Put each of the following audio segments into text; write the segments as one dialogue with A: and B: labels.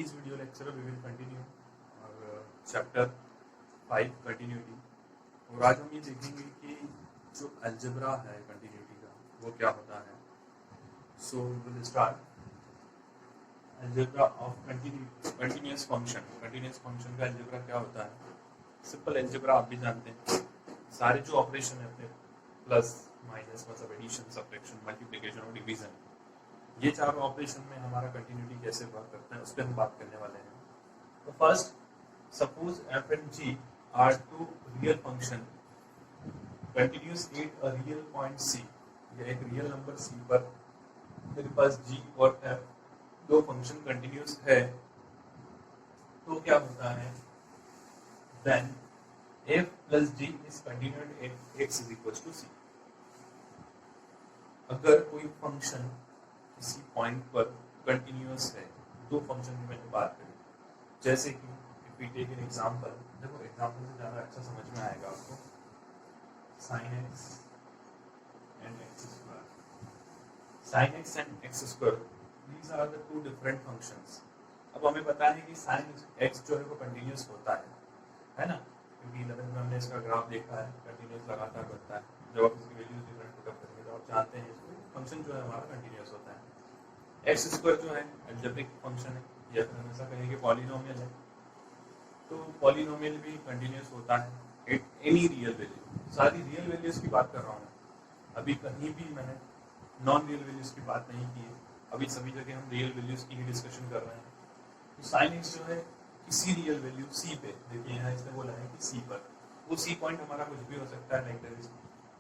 A: these video lecture we will continue our chapter 5 continuity। और आज हम ये देखेंगे कि जो अलजेब्रा है कंटिन्यूटी का वो क्या होता है। So will start algebra of continuous function. Continuous function का अलजेब्रा क्या होता है। सिंपल अलजेब्रा आप भी जानते हैं, सारे जो ऑपरेशन है अपने प्लस माइनस मतलब एडिशन सब्ट्रैक्शन मल्टीप्लिकेशन और डिवीजन, ये चारों ऑपरेशन में हमारा कंटिन्यूटी कैसे वर्क करता है उस पर हम बात करने वाले हैं। तो first suppose F and G are two real function continuous at a real point C, या एक रियल नंबर सी पर मेरे पास जी और एफ दो फंक्शन कंटिन्यूअस है, तो क्या होता है then f plus g is continued at x is equal to c. अगर कोई फंक्शन किसी पॉइंट पर कंटिन्यूअस है, दो फंक्शन की मैंने बात करी, जैसे कि if we take an example, देखो एग्जांपल से ज़्यादा अच्छा समझ में आएगा आपको। sin x and x square, sin x and x square, these are the two different functions। अब हमें पता है कि sin x जो है वो कंटिन्यूअस होता है ना, क्योंकि 11th में हमने इसका ग्राफ देखा है, कंटिन्यूअस लगातार बढ़ता है। जब आप इसकी वैल्यूज डिफरेंट पुटअप करेंगे तो आप जानते हैं इसको फंक्शन जो है हमारा कंटिन्यूअस होता है। एक्स स्क्वायर जो है अलजेब्रिक फंक्शन है, या फिर हम ऐसा कहें कि पॉलिनोमियल है, तो पॉलिनोमियल भी कंटिन्यूअस होता है एट एनी रियल वैल्यू। सारी रियल वैल्यूज की बात कर रहा हूँ, अभी कहीं भी मैंने नॉन रियल वैल्यूज की बात नहीं की है, अभी सभी जगह हम रियल वैल्यूज की ही डिस्कशन कर रहे हैं। तो साइन एक्स जो है किसी रियल वैल्यू सी पे, देखिए यहाँ इसने बोला है कि सी पर, वो सी पॉइंट हमारा कुछ भी हो सकता है, लाइक दैट इज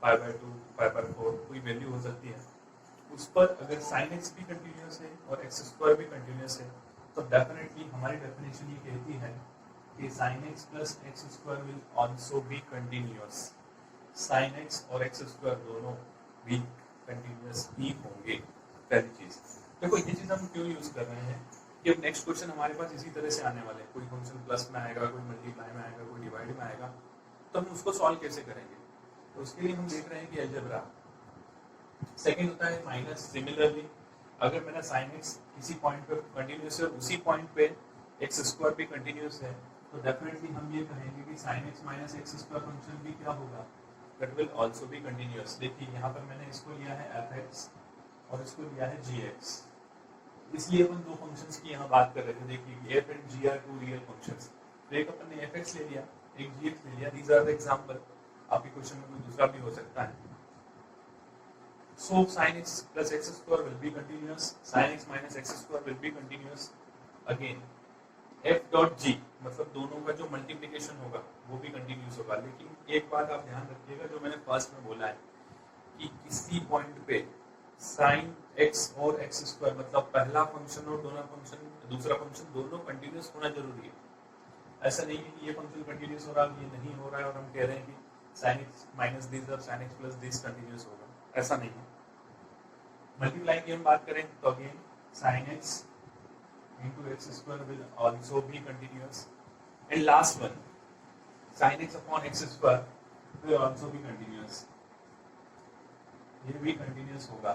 A: 5/2 5/4 कोई वैल्यू हो सकती है। उस पर अगर sin x भी कंटिन्यूअस है और x स्क्वायर भी कंटिन्यूअस है, तो डेफिनेटली हमारी डेफिनेशन ये कहती है कि sin x plus x square will also be continuous. sin x और x स्क्वायर दोनों भी कंटिन्यूअस ही होंगे। पहली चीज देखो, ये चीज हम क्यों यूज कर रहे हैं कि अब नेक्स्ट क्वेश्चन हमारे पास इसी तरह से आने वाले हैं। कोई फंक्शन प्लस में आएगा, कोई मल्टीप्लाई में आएगा, कोई डिवाइड में आएगा, तो हम उसको सॉल्व कैसे करेंगे। तो उसके लिए हम देख रहे हैं कि अलजेब्रा। सेकंड होता है माइनस। सिमिलरली अगर मेरा sin x किसी पॉइंट पे कंटिन्यूअस है और उसी पॉइंट पे x स्क्वायर भी कंटिन्यूअस है, तो डेफिनेटली हम ये कहेंगे कि sin x minus x square function भी क्या होगा, that will also be continuous. देखिए यहाँ पर मैंने इसको लिया है fx और इसको लिया है gx, इसलिए अपन दो फंक्शंस की यहाँ बात कर रहे थे। देखिए f and g are two real functions, तो एक अपन ने fx ले लिया, एक gx ले लिया। These are the example. आपके क्वेश्चन में कोई दूसरा भी हो सकता है। So sin x plus x square will be continuous, sin x minus x square will be continuous। Again f dot g मतलब दोनों का जो मल्टीप्लिकेशन होगा वो भी कंटिन्यूस होगा। लेकिन एक बात आप ध्यान रखिएगा, जो मैंने फर्स्ट में बोला है कि किसी पॉइंट पे sin x और x स्क्वायर मतलब पहला फंक्शन और दूसरा फंक्शन दोनों कंटिन्यूस होना जरूरी है। ऐसा नहीं है कि ये फंक्शन कंटिन्यूस हो रहा है, ये नहीं हो रहा है और हम कह रहे हैं कि sin x माइनस दिस और sin x plus this continuous होगा, ऐसा नहीं है। मल्टीप्लाई की हम बात करें तो again sin x into x square will also be continuous, and last one sin x upon x square will also be continuous। ये भी कंटिन्यूस होगा,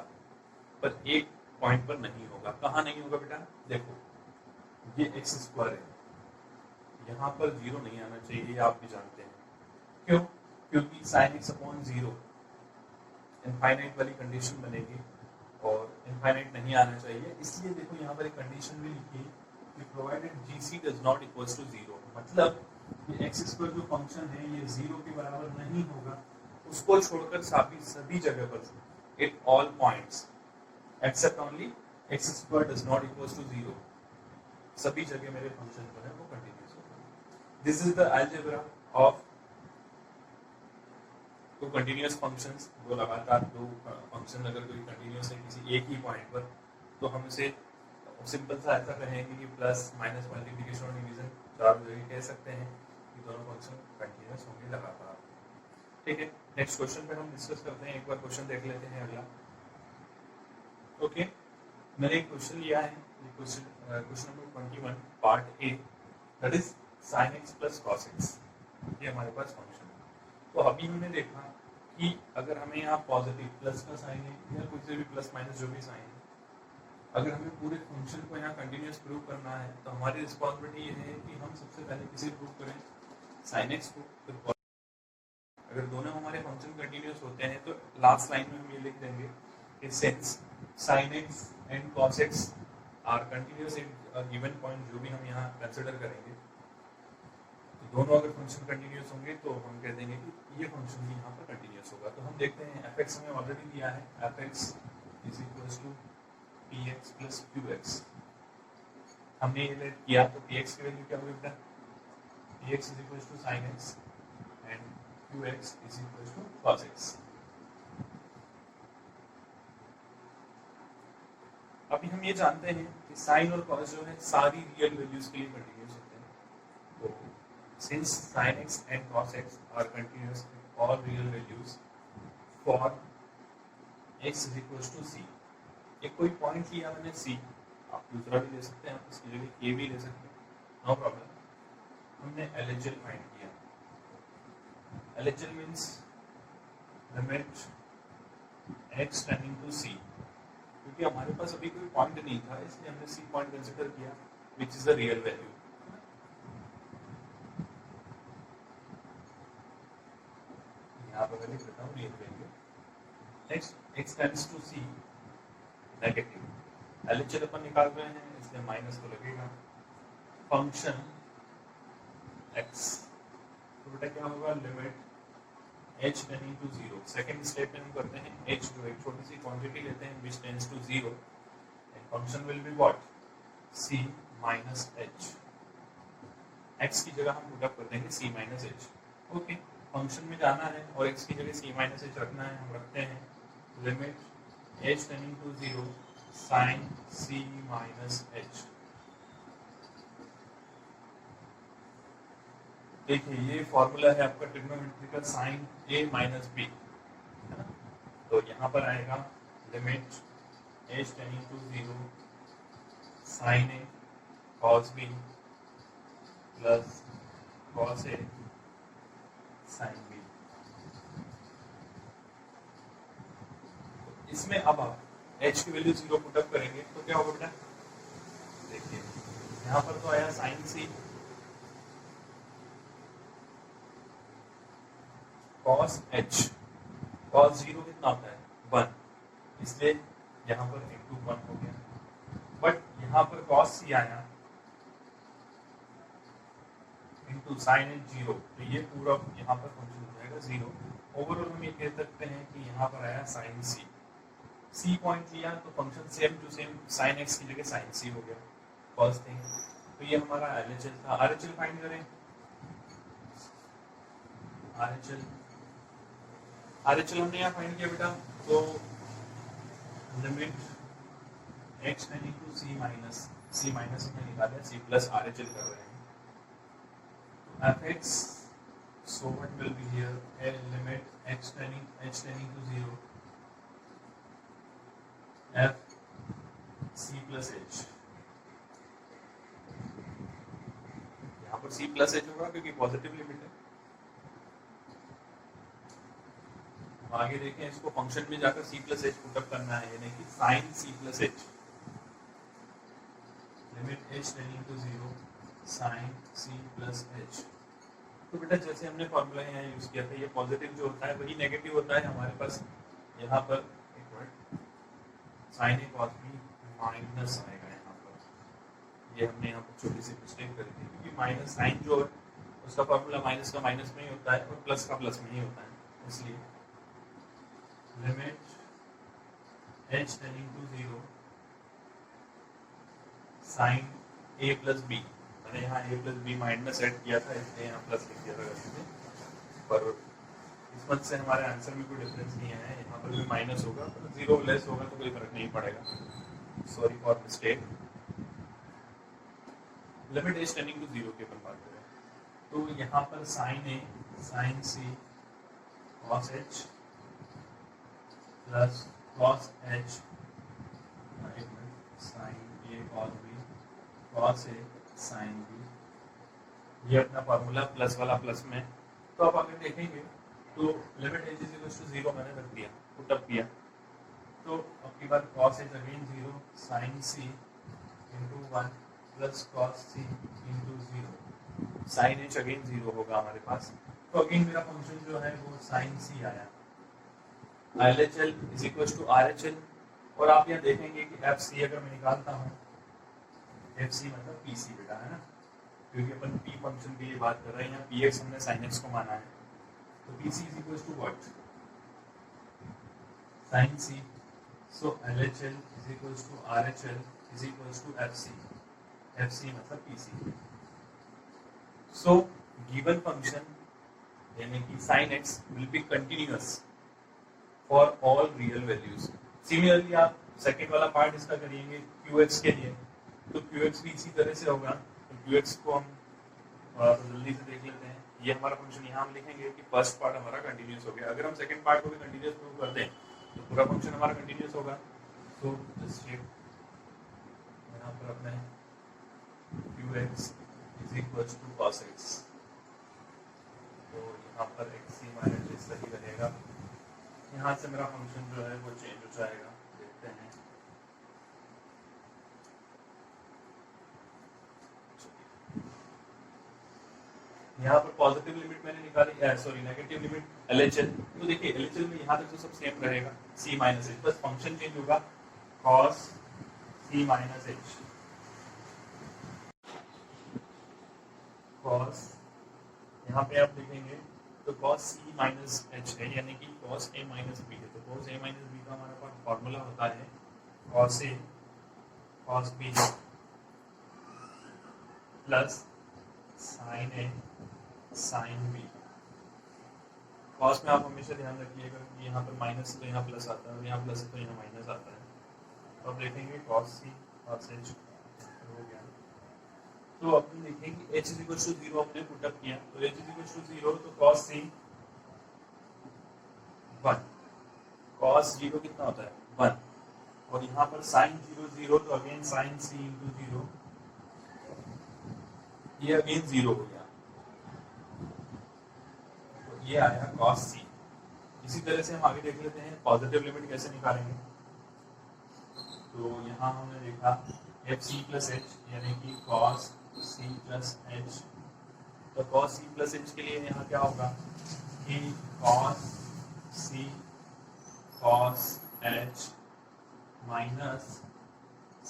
A: पर एक पॉइंट पर नहीं होगा। कहाँ नहीं होगा बेटा, देखो ये x स्क्वायर है, यहाँ पर जीरो नहीं आना चाहिए, ये आप भी जानते हैं। क्यों? क्योंकि sin x upon 0 इनफाइनाइट वाली कंडीशन बनेगी और इनफाइनाइट नहीं आना चाहिए। इसलिए देखो यहाँ पर एक कंडीशन भी लिखी कि provided GC does not equals to 0, मतलब ये एक्स स्क्वायर जो फंक्शन है ये 0 के बराबर नहीं होगा, उसको छोड़कर सभी जगह पर at all points except only x square does not equals to 0, सभी जगह मेरे फंक्शन जो है वो कंटिन्यूअस होगा। This is the algebra of तो कंटिन्यूअस फंक्शंस। वो लगातार दो फंक्शन अगर कोई कंटिन्यूअस है किसी एक ही पॉइंट पर, तो हम इसे सिंपल सा ऐसा कहेंगे कि प्लस माइनस मल्टीप्लिकेशन और डिवीजन चारों जगह कह सकते हैं कि दोनों फंक्शन कंटिन्यूअस होंगे लगातार। ठीक है, नेक्स्ट क्वेश्चन पे हम डिस्कस करते हैं। एक बार क्वेश्चन देख लेते हैं अगला। ओके, मैंने एक क्वेश्चन लिया है, question number 21 part A, that is sin x plus cos x। ये हमारे पास फंक्शन है। तो अभी हमने देखा कि अगर हमें यहाँ पॉजिटिव प्लस का साइन है या कुछ से भी प्लस माइनस जो भी साइन है, अगर हमें पूरे फंक्शन को यहाँ कंटिन्यूस प्रूव करना है तो हमारी रिस्पॉन्सिबिलिटी ये है कि हम सबसे पहले किसे प्रूव करें, साइन एक्स को। फिर अगर दोनों हमारे फंक्शन कंटिन्यूस होते हैं तो लास्ट लाइन में हम ये लिख देंगे कि since sign x and cos x are continuous at a given point, जो भी हम यहाँ कंसिडर करेंगे, तो दोनों अगर फंक्शन कंटिन्यूस होंगे तो हम कह देंगे कि ये फंक्शन भी यहाँ पर कंटिन्यूस होगा। तो हम देखते हैं एफ एक्स हमें ऑलरेडी दिया है, F x is equal to P x plus Q x. हमने ये लेट किया तो पी एक्स की वैल्यू क्या होगी बेटा, P x is equal to sine x and Q x is equal to cos x. अभी हम ये जानते हैं कि साइन और कॉस जो है सारी रियल वैल्यूज के लिए कंटिन्यूस होते हैं। तो since sign x and cos x are continuous in all real values for x is equal to c. एक कोई पॉइंट लिया मैंने सी, आप दूसरा भी ले सकते हैं, आप इसकी जगह ए भी ले सकते हैं, नो प्रॉब्लम। हमने एलएचएल फाइंड किया। LHL means limit x tending to c, क्योंकि हमारे पास अभी कोई पॉइंट नहीं था इसलिए हमने सी पॉइंट कंसीडर किया which is the real value. यहाँ पर मैं लिख देता हूँ real value. Next x tends to c negative, LHL अपन निकाल रहे हैं इसलिए माइनस तो लगेगा। फंक्शन एक्स, तो बेटा क्या होगा, limit h tending to 0। Second step में हम करते हैं h जो एक छोटी सी क्वांटिटी लेते हैं which tends to 0 and function will be what, c minus h। x की जगह हम पुट अप कर देंगे c minus h। Okay, function में जाना है और x की जगह c minus h रखना है, हम रखते हैं limit h tending to 0 sin c minus h। देखिए ये फॉर्मूला है आपका trigonometrical sine a minus B, है ना। तो यहाँ पर आएगा limit h tending to 0 sine a cos b plus cos a sine b। इसमें अब आप h की वैल्यू 0 पुट अप करेंगे तो क्या होगा बेटा, देखिए यहाँ पर तो आया sign c cos h, cos 0 कितना होता है 1, इसलिए यहाँ पर इंटू 1 हो गया। बट यहाँ पर cos c आया इंटू साइन h 0, तो ये पूरा यहाँ पर फंक्शन हो जाएगा 0। ओवरऑल हम ये कह सकते हैं कि यहाँ पर आया साइन c, c पॉइंट लिया तो function same to same sine x की जगह साइन c हो गया, फर्स्ट थिंग। तो ये हमारा एलएचएल था। आरएचएल फाइंड करें, आरएचएल हमने यहाँ फाइंड किया बेटा, तो limit x tending to c minus हमने निकाला, c प्लस आरएचएल कर रहे हैं, तो fx so what will be here, a limit h tending to 0 f c plus h। यहाँ पर c प्लस h होगा क्योंकि पॉजिटिव लिमिट है। आगे देखें, इसको फंक्शन में जाकर c प्लस एच पुटअप करना है, यानी कि sine c plus H, limit h tending to 0 sine c plus H. तो बेटा जैसे हमने फॉर्मूला यहाँ यूज किया था, ये पॉजिटिव जो होता है वही नेगेटिव होता है हमारे पास। यहाँ पर एक मिनट, साइन ए कॉस बी माइनस आएगा यहाँ पर, ये हमने यहाँ पर छोटी सी मिस्टेक करी थी, क्योंकि माइनस साइन जो है उसका फॉर्मूला माइनस का माइनस में ही होता है और प्लस का प्लस में ही होता है, इसलिए limit h tending to 0 sine a plus B, मैंने यहाँ a plus B minus add किया था इसलिए यहाँ प्लस लिख दिया था गलती से, पर इस वजह से हमारे आंसर में कोई डिफरेंस नहीं है, यहाँ पर भी माइनस होगा, पर 0 लेस होगा तो कोई फर्क नहीं पड़ेगा, sorry for mistake. Limit h tending to 0 की अपन बात करें तो यहाँ पर sine a sine c cos h plus cos h sine a cos b cos a sine b, ये अपना फार्मूला प्लस वाला प्लस में। तो आप अगर देखेंगे तो limit h is equal to 0 मैंने रख दिया, पुट अप किया, तो आपकी बात cos h again 0 sin c into 1 plus cos c into 0 sin h again 0 होगा हमारे पास। तो अगेन मेरा फंक्शन जो है वो sin c आया। LHL is equal to RHL, और आप यहाँ देखेंगे कि FC अगर मैं निकालता हूँ, FC मतलब PC बेटा है ना, क्योंकि अपन P फंक्शन के लिए बात कर रहे हैं, यहाँ PX हमने sin x को माना है, तो PC is equal to what, sin c। So LHL is equal to RHL is equal to FC, FC मतलब PC। सो गिवन फंक्शन यानी कि sin x will be continuous for all real values. Similarly आप second वाला part इसका करेंगे qx के लिए, तो qx भी इसी तरह से होगा। तो qx को हम जल्दी से देख लेते हैं। ये हमारा फंक्शन यहाँ हम लिखेंगे कि फर्स्ट पार्ट हमारा कंटिन्यूअस हो गया। अगर हम सेकेंड पार्ट को भी कंटिन्यूअस प्रूव कर दें तो पूरा फंक्शन हमारा कंटिन्यूअस होगा। तो यहाँ पर अपने qx is equal to cos x, तो यहाँ पर xc माइनस x सही रहेगा। यहाँ से मेरा फंक्शन जो है वो चेंज हो जाएगा, देखते हैं। यहाँ पर पॉजिटिव लिमिट मैंने निकाली, सॉरी नेगेटिव लिमिट LHL। तो देखिए LHL में यहाँ तक तो सब सेम रहेगा, c माइनस एच, बस फंक्शन चेंज होगा cos c minus H, cos यहाँ पे आप देखेंगे तो cos c माइनस एच है, यानी कि cos a माइनस b है। तो cos a माइनस b का हमारे पास फॉर्मूला होता है cos a cos b plus sin a sin b। cos में आप हमेशा ध्यान रखिएगा कि यहाँ पर माइनस तो यहाँ प्लस आता है, और यहाँ प्लस तो यहाँ माइनस आता है। तो अब देखेंगे cos c cos h हो गया। तो अब हम देखें कि h इज इक्वल टू 0 हमने पुट अप किया, तो h इज इक्वल टू 0, तो cos c 1, cos 0 कितना होता है 1, और यहाँ पर sin 0 0, तो अगेन sin c इंटू 0, ये अगेन 0 हो गया, तो ये आया cos c। इसी तरह से हम आगे देख लेते हैं पॉजिटिव लिमिट कैसे निकालेंगे। तो यहाँ हमने देखा fc प्लस h यानी कि cos c प्लस h, तो cos c प्लस h के लिए यहाँ क्या होगा कि cos c cos h minus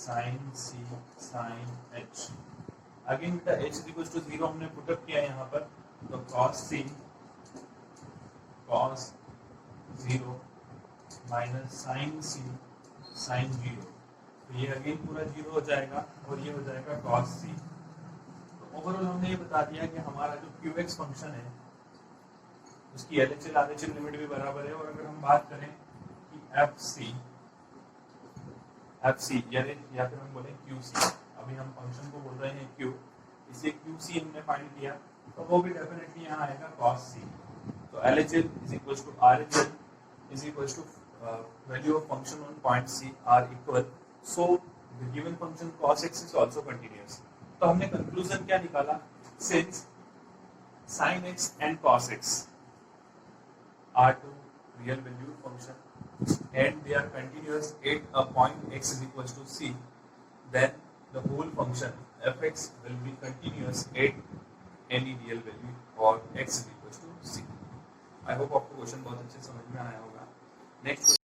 A: sin c sin h। Again बेटा h इज इक्वल टू 0 हमने पुटअप किया यहाँ पर, तो cos c cos 0 minus sin c sin 0, तो ये अगेन पूरा 0 हो जाएगा, और ये हो जाएगा cos c। तो ओवरऑल हमने ये बता दिया कि हमारा जो qx फंक्शन है उसकी LHL RHL लिमिट भी बराबर है। और अगर हम बात करें कि FC या फिर हम बोले QC, अभी हम फंक्शन को बोल रहे हैं Q, इसलिए QC हमने फाइंड किया, तो वो भी डेफिनेटली यहाँ आएगा cos c। तो LHL is equal to RHL is equal to value of function on point C are equal, so the given function cos x is also continuous। तो हमने कंक्लूजन क्या निकाला, since sin x and cos x are two real value function and they are continuous at a point x is equal to c, then the whole function fx will be continuous at any real value or x is equal to c। I hope आपको question बहुत अच्छे समझ में आया होगा। Next